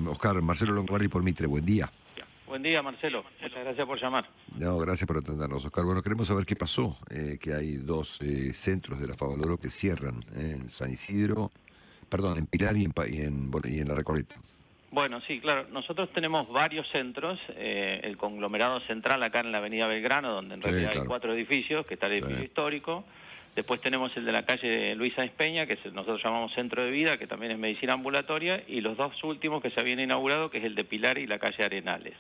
Oscar, Marcelo Longobardi por Mitre, buen día. Buen día, Marcelo. Muchas gracias por llamar. No, gracias por atendernos, Oscar. Bueno, queremos saber qué pasó, que hay dos centros de la Favaloro que cierran, en San Isidro, perdón, en Pilar y en La Recoleta. Bueno, sí, claro. Nosotros tenemos varios centros. El conglomerado central acá en la avenida Belgrano, donde en realidad claro. hay 4 edificios, que está el edificio histórico. Después tenemos el de la calle Luisa Espeña, que nosotros llamamos Centro de Vida, que también es medicina ambulatoria. Y los dos últimos que se habían inaugurado, que es el de Pilar y la calle Arenales.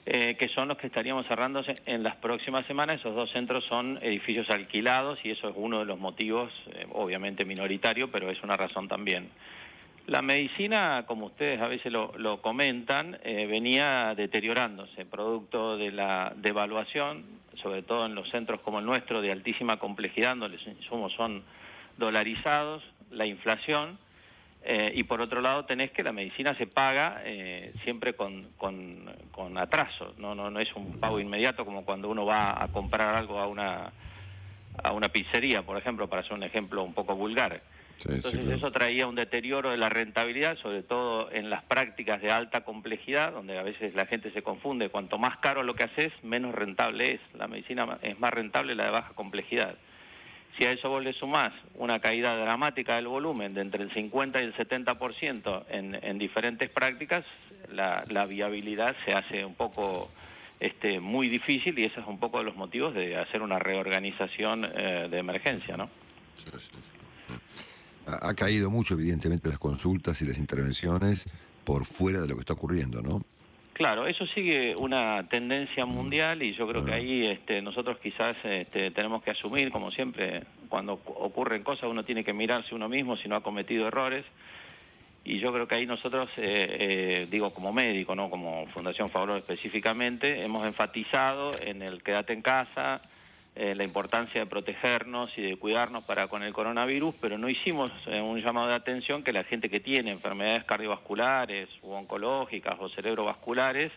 Que son los que estaríamos cerrando en las próximas semanas. Esos dos centros son edificios alquilados y eso es uno de los motivos, obviamente minoritario, pero es una razón también. La medicina, como ustedes a veces lo comentan, venía deteriorándose, producto de la devaluación, sobre todo en los centros como el nuestro, de altísima complejidad, donde los insumos son dolarizados, la inflación. Y por otro lado tenés que la medicina se paga siempre con atraso, no es un pago inmediato como cuando uno va a comprar algo a una pizzería, por ejemplo, para hacer un ejemplo un poco vulgar. Entonces claro, eso traía un deterioro de la rentabilidad, sobre todo en las prácticas de alta complejidad, donde a veces la gente se confunde, cuanto más caro lo que haces, menos rentable es. La medicina es más rentable la de baja complejidad. Si a eso vos le sumás una caída dramática del volumen de entre el 50 y el 70% en diferentes prácticas, la viabilidad se hace un poco muy difícil y ese es un poco de los motivos de hacer una reorganización de emergencia, ¿no? Sí, sí, sí. Ha caído mucho, evidentemente, las consultas y las intervenciones por fuera de lo que está ocurriendo, ¿no? Claro, eso sigue una tendencia mundial y yo creo que ahí nosotros quizás tenemos que asumir, como siempre, cuando ocurren cosas uno tiene que mirarse uno mismo si no ha cometido errores. Y yo creo que ahí nosotros, digo como médico, no como Fundación Favaloro específicamente, hemos enfatizado en el quédate en casa, la importancia de protegernos y de cuidarnos para con el coronavirus, pero no hicimos un llamado de atención que la gente que tiene enfermedades cardiovasculares u oncológicas o cerebrovasculares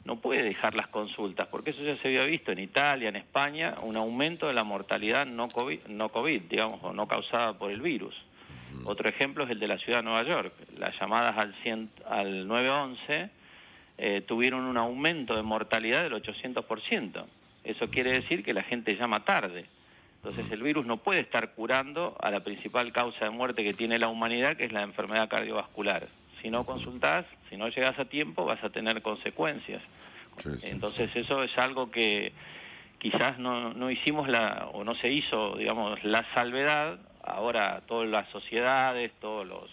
no puede dejar las consultas, porque eso ya se había visto en Italia, en España, un aumento de la mortalidad no COVID, digamos, o no causada por el virus. Otro ejemplo es el de la ciudad de Nueva York. Las llamadas al 911 tuvieron un aumento de mortalidad del 800%. Eso quiere decir que la gente llama tarde. Entonces el virus no puede estar curando a la principal causa de muerte que tiene la humanidad, que es la enfermedad cardiovascular. Si no consultás, si no llegas a tiempo, vas a tener consecuencias. Entonces eso es algo que quizás no hicimos o no se hizo, digamos, la salvedad. Ahora todas las sociedades, todos los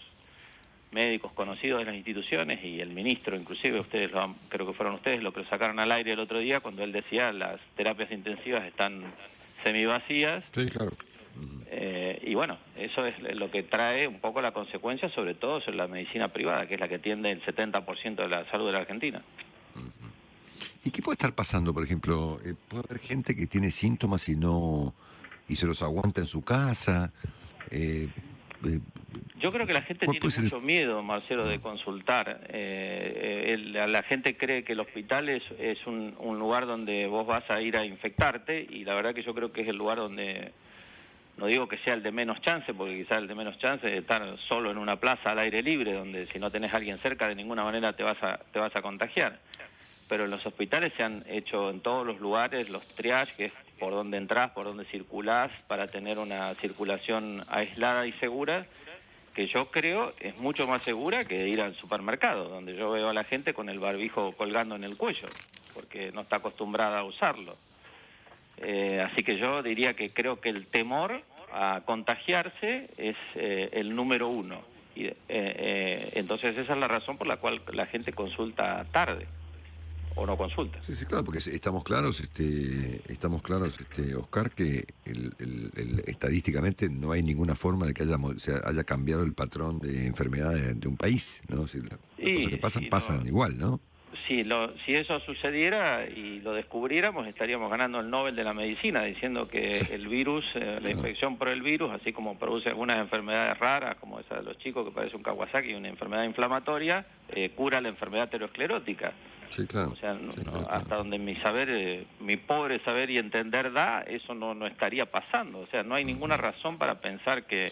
médicos conocidos de las instituciones y el ministro, inclusive creo que fueron ustedes los que lo sacaron al aire el otro día cuando él decía las terapias intensivas están semivacías. Sí, claro. Y bueno, eso es lo que trae un poco la consecuencia, sobre todo sobre la medicina privada, que es la que atiende el 70% de la salud de la Argentina. ¿Y qué puede estar pasando, por ejemplo? ¿Puede haber gente que tiene síntomas y se los aguanta en su casa? Yo creo que la gente tiene mucho miedo, Marcelo, de consultar. La gente cree que el hospital es un lugar donde vos vas a ir a infectarte y la verdad que yo creo que es el lugar donde, no digo que sea el de menos chance, porque quizás el de menos chance es estar solo en una plaza al aire libre, donde si no tenés a alguien cerca de ninguna manera te vas a contagiar. Pero en los hospitales se han hecho en todos los lugares los triages, que es por donde entrás, por donde circulás, para tener una circulación aislada y segura, que yo creo es mucho más segura que ir al supermercado, donde yo veo a la gente con el barbijo colgando en el cuello, porque no está acostumbrada a usarlo. Así que yo diría que creo que el temor a contagiarse es el número uno. Y, entonces esa es la razón por la cual la gente consulta tarde o no consulta. Sí, sí, claro, porque estamos claros, Oscar, que estadísticamente no hay ninguna forma de que haya cambiado el patrón de enfermedades de un país, ¿no? Si las cosas que pasan igual, ¿no? Si eso sucediera y lo descubriéramos, estaríamos ganando el Nobel de la Medicina, diciendo que el virus, la infección por el virus, así como produce algunas enfermedades raras, como esa de los chicos que parece un Kawasaki, una enfermedad inflamatoria, cura la enfermedad aterosclerótica. Sí, claro. O sea, hasta donde mi saber, mi pobre saber y entender da, eso no estaría pasando. O sea, no hay ninguna razón para pensar que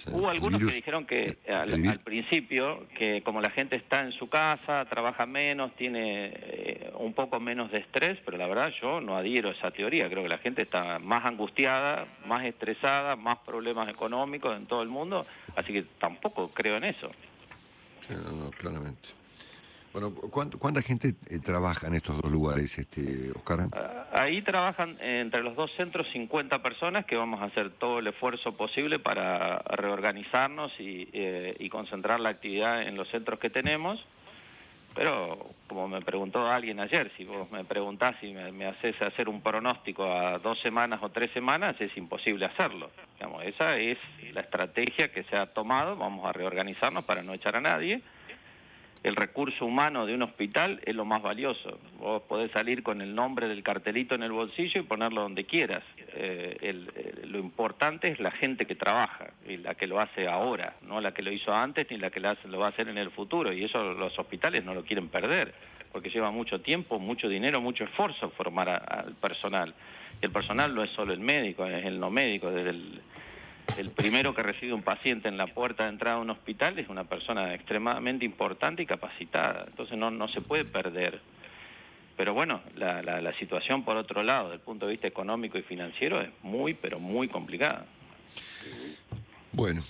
Sí. Hubo El algunos que virus, dijeron que el al principio, que como la gente está en su casa, trabaja menos, tiene un poco menos de estrés, pero la verdad yo no adhiero a esa teoría. Creo que la gente está más angustiada, más estresada, más problemas económicos en todo el mundo, así que tampoco creo en eso. sí, no, claramente. Bueno, ¿cuánta gente trabaja en estos dos lugares, Oscar? Ahí trabajan entre los dos centros 50 personas que vamos a hacer todo el esfuerzo posible para reorganizarnos y concentrar la actividad en los centros que tenemos. Pero, como me preguntó alguien ayer, si vos me preguntás si me haces hacer un pronóstico a 2 semanas o 3 semanas, es imposible hacerlo. Digamos, esa es la estrategia que se ha tomado, vamos a reorganizarnos para no echar a nadie. El recurso humano de un hospital es lo más valioso. Vos podés salir con el nombre del cartelito en el bolsillo y ponerlo donde quieras. Lo importante es la gente que trabaja, y la que lo hace ahora, no la que lo hizo antes ni la que lo va a hacer en el futuro. Y eso los hospitales no lo quieren perder, porque lleva mucho tiempo, mucho dinero, mucho esfuerzo formar al personal. Y el personal no es solo el médico, es el no médico, desde el primero que recibe un paciente en la puerta de entrada de un hospital es una persona extremadamente importante y capacitada, entonces no se puede perder. Pero bueno, la situación por otro lado, desde el punto de vista económico y financiero, es muy, pero muy complicada. Bueno,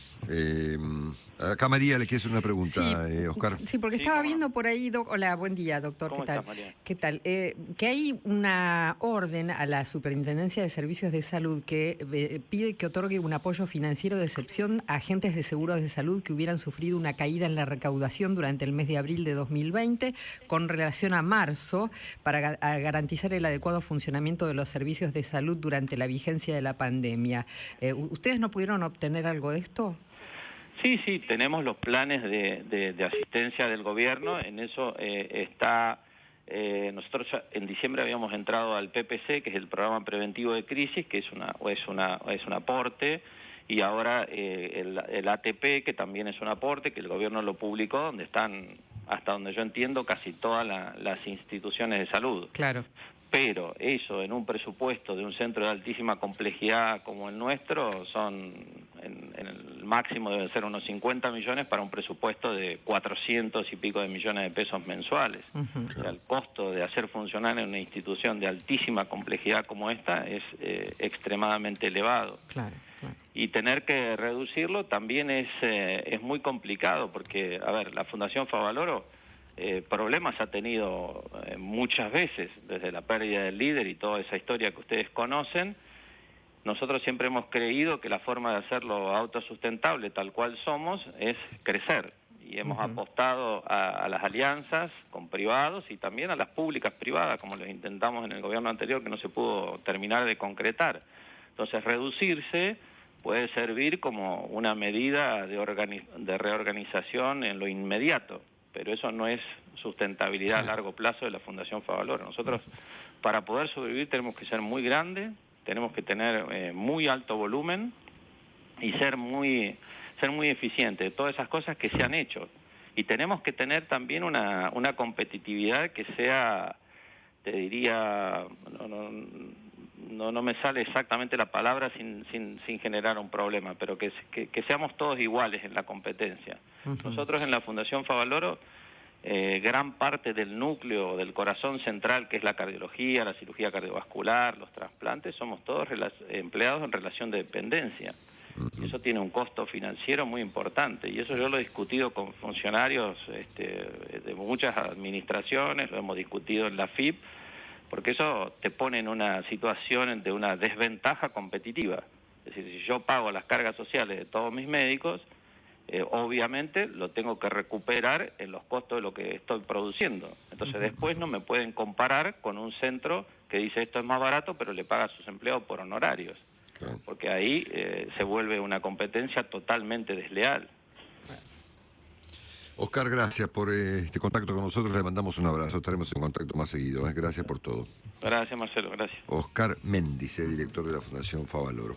acá María le quiere hacer una pregunta, Sí, Oscar. sí, porque Sí, estaba cómo no. viendo por ahí, hola, buen día, doctor, ¿Cómo ¿qué tal? estás, María? ¿Qué tal? Que hay una orden a la Superintendencia de Servicios de Salud que pide que otorgue un apoyo financiero de excepción a agentes de seguros de salud que hubieran sufrido una caída en la recaudación durante el mes de abril de 2020 con relación a marzo para garantizar el adecuado funcionamiento de los servicios de salud durante la vigencia de la pandemia. ¿Ustedes no pudieron obtener algo de esto? Sí, tenemos los planes de asistencia del gobierno, en eso está, nosotros ya en diciembre habíamos entrado al PPC, que es el Programa Preventivo de Crisis, que es un aporte, y ahora el ATP, que también es un aporte, que el gobierno lo publicó, donde están, hasta donde yo entiendo, casi todas las instituciones de salud. Claro. Pero eso en un presupuesto de un centro de altísima complejidad como el nuestro en el máximo deben ser unos 50 millones para un presupuesto de 400 y pico de millones de pesos mensuales. Uh-huh. O sea, el costo de hacer funcionar en una institución de altísima complejidad como esta es extremadamente elevado. Claro, claro. Y tener que reducirlo también es muy complicado porque, a ver, la Fundación Favaloro problemas ha tenido muchas veces, desde la pérdida del líder y toda esa historia que ustedes conocen. Nosotros siempre hemos creído que la forma de hacerlo autosustentable, tal cual somos, es crecer. Y hemos apostado a las alianzas con privados y también a las públicas privadas, como los intentamos en el gobierno anterior, que no se pudo terminar de concretar. Entonces, reducirse puede servir como una medida de reorganización en lo inmediato, pero eso no es sustentabilidad a largo plazo de la Fundación Favaloro. Nosotros, para poder sobrevivir, tenemos que ser muy grandes, tenemos que tener muy alto volumen y ser muy eficientes. Todas esas cosas que se han hecho. Y tenemos que tener también una competitividad que sea, te diría, no me sale exactamente la palabra sin generar un problema, pero que seamos todos iguales en la competencia. Nosotros en la Fundación Favaloro, gran parte del núcleo, del corazón central, que es la cardiología, la cirugía cardiovascular, los trasplantes, somos todos empleados en relación de dependencia. Y eso tiene un costo financiero muy importante. Y eso yo lo he discutido con funcionarios de muchas administraciones, lo hemos discutido en la FIP, porque eso te pone en una situación de una desventaja competitiva. Es decir, si yo pago las cargas sociales de todos mis médicos, obviamente lo tengo que recuperar en los costos de lo que estoy produciendo. Entonces después no me pueden comparar con un centro que dice esto es más barato, pero le paga a sus empleados por honorarios. Claro. Porque ahí se vuelve una competencia totalmente desleal. Oscar, gracias por este contacto con nosotros. Le mandamos un abrazo. Estaremos en contacto más seguido. Gracias por todo. Gracias, Marcelo. Gracias. Oscar Méndice, director de la Fundación Favaloro.